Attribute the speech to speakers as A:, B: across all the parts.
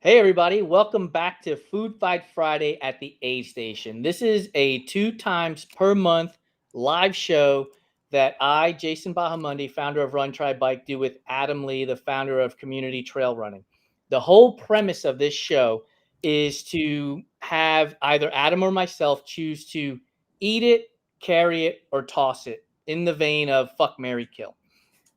A: Hey, everybody, welcome back to Food Fight Friday at the Aid Station. This is a 2 times per month live show that I, Jason Bahamundi, founder of Run Try Bike, do with Adam Lee, the founder of Community Trail Running. The whole premise of this show is to have either Adam or myself choose to eat it, carry it, or toss it in the vein of fuck, marry, kill.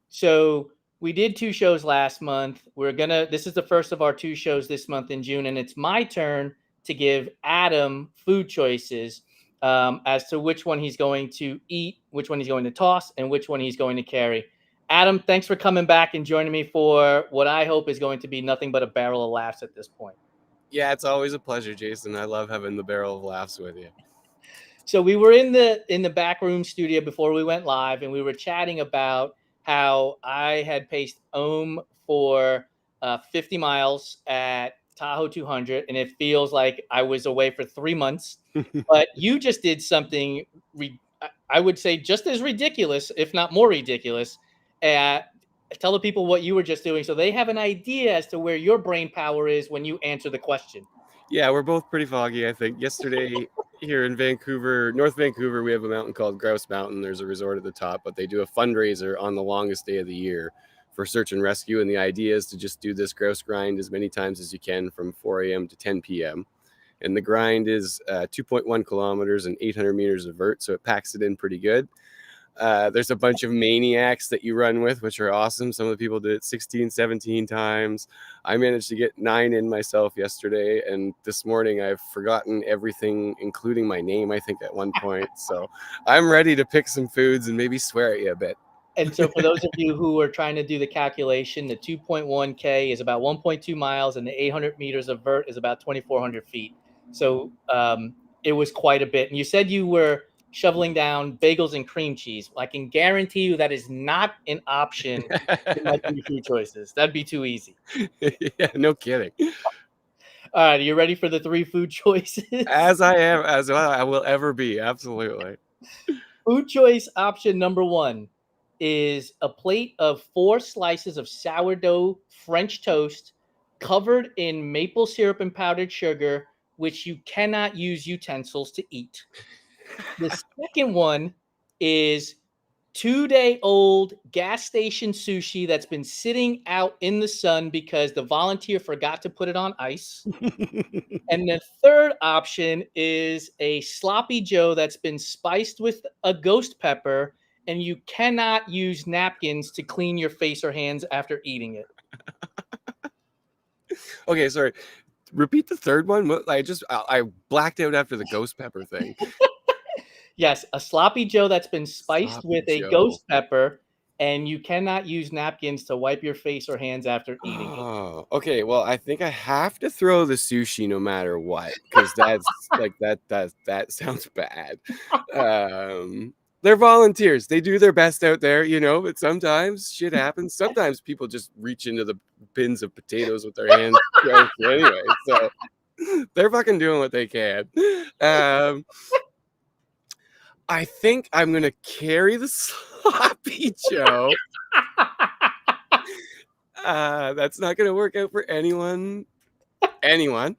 A: So we did 2 shows last month. This is the first of our 2 shows this month in June, and it's my turn to give Adam food choices as to which one he's going to eat, which one he's going to toss, and which one he's going to carry. Adam, thanks for coming back and joining me for what I hope is going to be nothing but a barrel of laughs at this point.
B: Yeah, it's always a pleasure, Jason. I love having the barrel of laughs with you.
A: So we were in the back room studio before we went live, and we were chatting about how I had paced Ohm for 50 miles at Tahoe 200, and it feels like I was away for 3 months. But you just did something, I would say, just as ridiculous, if not more ridiculous. Tell the people what you were just doing so they have an idea as to where your brain power is when you answer the question.
B: Yeah, we're both pretty foggy, I think. Yesterday here in Vancouver, North Vancouver, we have a mountain called Grouse Mountain. There's a resort at the top, but they do a fundraiser on the longest day of the year for search and rescue. And the idea is to just do this grouse grind as many times as you can from 4 a.m. to 10 p.m. And the grind is 2.1 kilometers and 800 meters of vert, so it packs it in pretty good. There's a bunch of maniacs that you run with, which are awesome. Some of the people did it 16, 17 times. I managed to get 9 in myself yesterday. And this morning I've forgotten everything, including my name, I think, at one point. So I'm ready to pick some foods and maybe swear at you a bit.
A: And so for those of you who are trying to do the calculation, the 2.1K is about 1.2 miles and the 800 meters of vert is about 2,400 feet. So it was quite a bit. And you said you were shoveling down bagels and cream cheese. I can guarantee you that is not an option in my 3 food choices. That'd be too easy.
B: Yeah, no kidding.
A: All right, are you ready for the 3 food choices?
B: As I am, as well, I will ever be. Absolutely.
A: Food choice option number 1 is a plate of 4 slices of sourdough French toast covered in maple syrup and powdered sugar, which you cannot use utensils to eat. The second one is 2-day-old gas station sushi that's been sitting out in the sun because the volunteer forgot to put it on ice. And the third option is a sloppy Joe that's been spiced with a ghost pepper, and you cannot use napkins to clean your face or hands after eating it.
B: Okay, sorry. Repeat the third one. I blacked out after the ghost pepper thing.
A: Yes, a sloppy Joe that's been spiced
B: Sloppy
A: with a
B: Joe.
A: ghost pepper, and you cannot use napkins to wipe your face or hands after eating it.
B: Oh, okay. Well, I think I have to throw the sushi no matter what, because that's like that sounds bad. They're volunteers. They do their best out there, but sometimes shit happens. Sometimes people just reach into the bins of potatoes with their hands anyway. So they're fucking doing what they can. I think I'm gonna carry the sloppy Joe. That's not gonna work out for anyone. And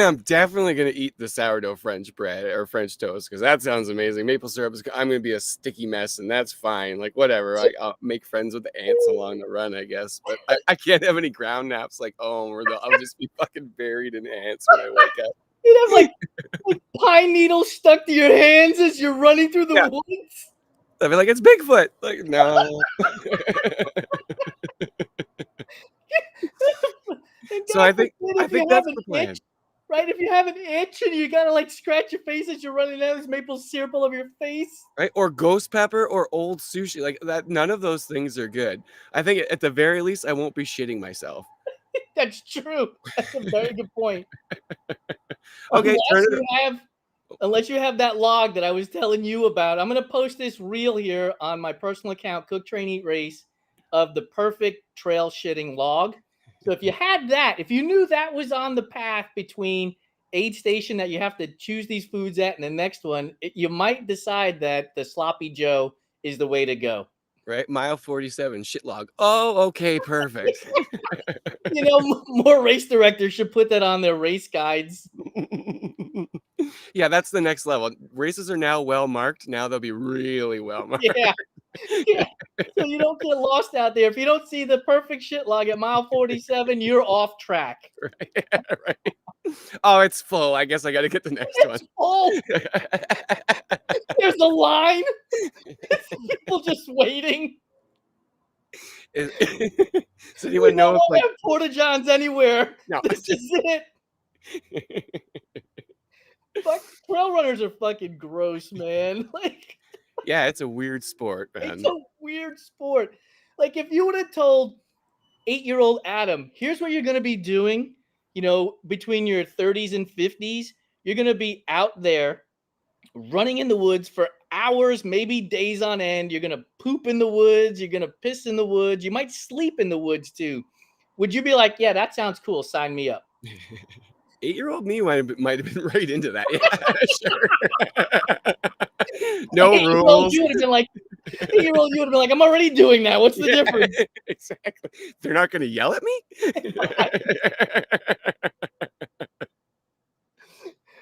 B: I'm definitely gonna eat the sourdough French bread or French toast because that sounds amazing. Maple syrup I'm gonna be a sticky mess, and that's fine. Like whatever. I'll make friends with the ants along the run, I guess. But I can't have any ground naps like I'll just be fucking buried in ants when I wake up.
A: You'd have like pine needles stuck to your hands as you're running through the woods.
B: I'd be like, it's Bigfoot. Like, no. So I think that's the plan.
A: Right? If you have an itch and you gotta like scratch your face as you're running down, there's maple syrup all over your face.
B: Right? Or ghost pepper or old sushi. Like that, none of those things are good. I think at the very least, I won't be shitting myself.
A: That's true. That's a very good point.
B: Okay,
A: unless you have that log that I was telling you about, I'm gonna post this reel here on my personal account, Cook Train Eat Race, of the perfect trail shitting log. So if you had that, if you knew that was on the path between aid station that you have to choose these foods at and the next one, you might decide that the sloppy Joe is the way to go.
B: Right? Mile 47, shit log. Oh, okay, perfect.
A: You know, more race directors should put that on their race guides.
B: Yeah, that's the next level. Races are now well marked. Now they'll be really well marked.
A: Yeah. Yeah. So you don't get lost out there. If you don't see the perfect shit log at mile 47, you're off track.
B: Right? Right. Oh, it's full. I guess I got to get the next one.
A: It's full. There's a line. People just waiting.
B: Does
A: We
B: anyone know if
A: don't have porta johns anywhere.
B: no?
A: This is it. Fuck, trail runners are fucking gross, man. Like,
B: Yeah, it's a weird sport, man.
A: it's a weird sport. Like, if you would have told 8-year-old Adam, here's what you're going to be doing, you know, between your 30s and 50s, you're going to be out there running in the woods for hours, maybe days on end. You're going to poop in the woods. You're going to piss in the woods. You might sleep in the woods too. Would you be like, yeah, that sounds cool. Sign me up.
B: 8-year-old me might have been right into that. Yeah, sure. No rules.
A: You would have been like, 8-year-old, you would have been like, I'm already doing that. What's the difference?
B: Exactly. They're not going to yell at me.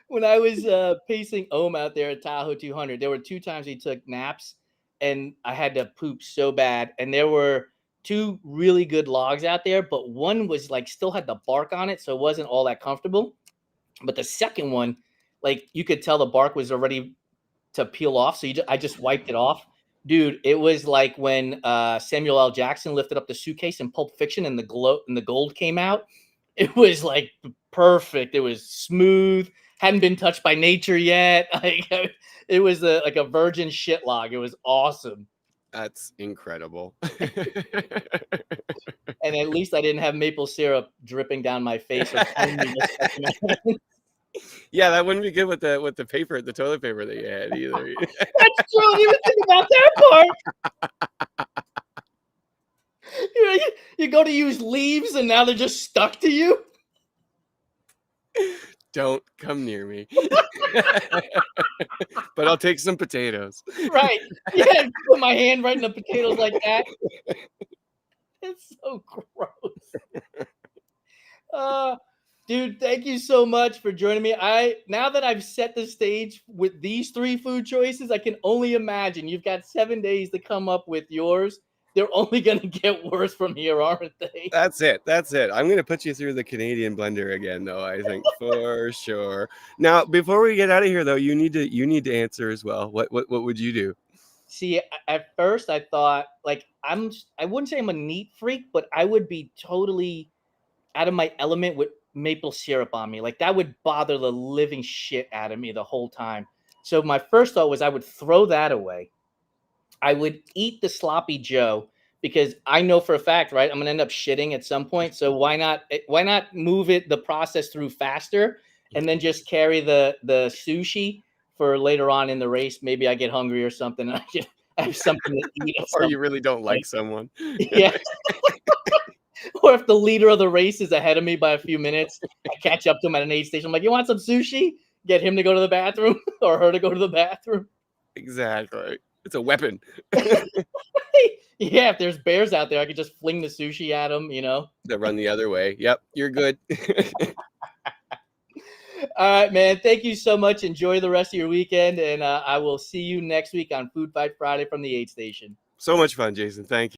A: When I was pacing Ohm out there at Tahoe 200, there were 2 times he took naps, and I had to poop so bad. And there were 2 really good logs out there, but one was like still had the bark on it, so it wasn't all that comfortable. But the second one, like you could tell the bark was already to peel off, so I just wiped it off. Dude, it was like when Samuel L. Jackson lifted up the suitcase in Pulp Fiction and the gold came out. It was like perfect. It was smooth. Hadn't been touched by nature yet. Like it was like a virgin shit log. It was awesome.
B: That's incredible.
A: And at least I didn't have maple syrup dripping down my face.
B: Yeah, that wouldn't be good with the paper, the toilet paper that you had either.
A: That's true. I didn't even think about that part. You go to use leaves and now they're just stuck to you.
B: Don't come near me. But I'll take some potatoes.
A: Right. Yeah, put my hand right in the potatoes like that. It's so gross. Dude, thank you so much for joining me. Now that I've set the stage with these 3 food choices, I can only imagine you've got 7 days to come up with yours. They're only going to get worse from here, aren't they?
B: That's it. I'm going to put you through the Canadian blender again, though, I think, for sure. Now, before we get out of here, though, you need to answer as well. What would you do?
A: See, at first I thought, like, I wouldn't say I'm a neat freak, but I would be totally out of my element with maple syrup on me. Like, that would bother the living shit out of me the whole time. So my first thought was I would throw that away. I would eat the sloppy Joe because I know for a fact, right, I'm going to end up shitting at some point. So why not move the process through faster and then just carry the sushi for later on in the race? Maybe I get hungry or something. And I have something to eat.
B: Or you really don't like someone.
A: Yeah. Or if the leader of the race is ahead of me by a few minutes, I catch up to him at an aid station. I'm like, you want some sushi? Get him to go to the bathroom or her to go to the bathroom.
B: Exactly. It's a weapon.
A: Yeah, if there's bears out there, I could just fling the sushi at them, you know.
B: That run the other way. Yep, you're good.
A: All right, man. Thank you so much. Enjoy the rest of your weekend, and I will see you next week on Food Fight Friday from the aid station.
B: So much fun, Jason. Thank you.